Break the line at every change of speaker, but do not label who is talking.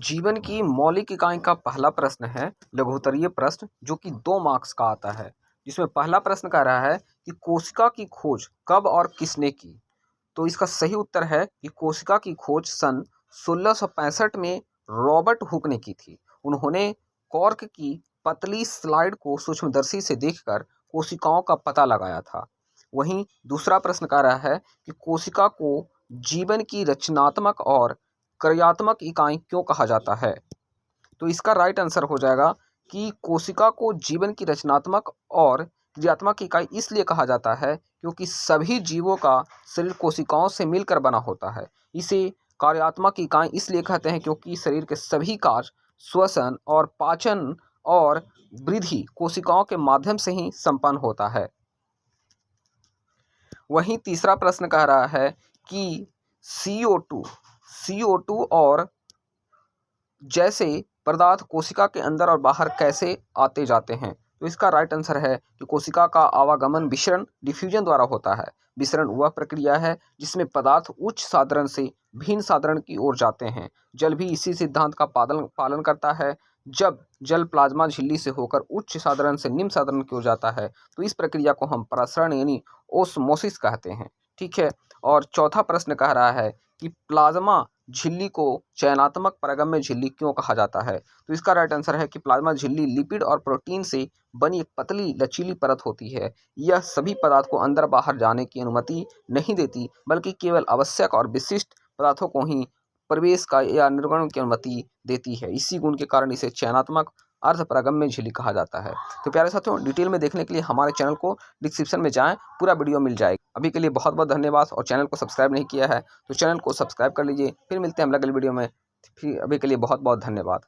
जीवन की मौलिक इकाई का पहला प्रश्न है लघुत्तरीय प्रश्न, जो कि 2 मार्क्स का आता है। जिसमें पहला प्रश्न कह रहा है कि कोशिका की खोज कब और किसने की। तो इसका सही उत्तर है कि कोशिका की खोज सन 1665 में रॉबर्ट हुक ने की थी। उन्होंने कॉर्क की पतली स्लाइड को सूक्ष्मदर्शी से देखकर कोशिकाओं का पता लगाया था। वहीं दूसरा प्रश्न कह रहा है कि कोशिका को जीवन की रचनात्मक और क्रियात्मक इकाई क्यों कहा जाता है। तो इसका राइट आंसर हो जाएगा कि कोशिका को जीवन की रचनात्मक और क्रियात्मक इकाई इसलिए कहा जाता है क्योंकि सभी जीवों का शरीर कोशिकाओं से मिलकर बना होता है। इसे कार्यात्मक इकाई इसलिए कहते हैं क्योंकि शरीर के सभी कार्य श्वसन और पाचन और वृद्धि कोशिकाओं के माध्यम से ही संपन्न होता है। वहीं तीसरा प्रश्न कह रहा है कि CO2 और जैसे पदार्थ कोशिका के अंदर और बाहर कैसे आते जाते हैं। तो इसका राइट आंसर है कि कोशिका का आवागमन विसरण डिफ्यूजन द्वारा होता है। विसरण वह प्रक्रिया है जिसमें पदार्थ उच्च साधारण से भिन्न साधारण की ओर जाते हैं। जल भी इसी सिद्धांत का पालन करता है। जब जल प्लाज्मा झिल्ली से होकर उच्च साधारण से निम्न साधारण की ओर जाता है तो इस प्रक्रिया को हम प्रसरण यानी ओस्मोसिस कहते हैं। ठीक है। और चौथा प्रश्न कह रहा है कि प्लाज्मा झिल्ली को चयनात्मक पारगम्य झिल्ली क्यों कहा जाता है। तो इसका राइट आंसर है कि प्लाज्मा झिल्ली लिपिड और प्रोटीन से बनी एक पतली लचीली परत होती है। यह सभी पदार्थ को अंदर बाहर जाने की अनुमति नहीं देती, बल्कि केवल आवश्यक और विशिष्ट पदार्थों को ही प्रवेश का या निर्गमन की अनुमति देती है। इसी गुण के कारण इसे चयनात्मक अर्धपरागम्य झिल्ली कहा जाता है। तो प्यारे साथियों, डिटेल में देखने के लिए हमारे चैनल को डिस्क्रिप्शन में जाएं, पूरा वीडियो मिल जाएगा। अभी के लिए बहुत बहुत धन्यवाद। और चैनल को सब्सक्राइब नहीं किया है तो चैनल को सब्सक्राइब कर लीजिए। फिर मिलते हैं हम अगले वीडियो में। फिर अभी के लिए बहुत बहुत धन्यवाद।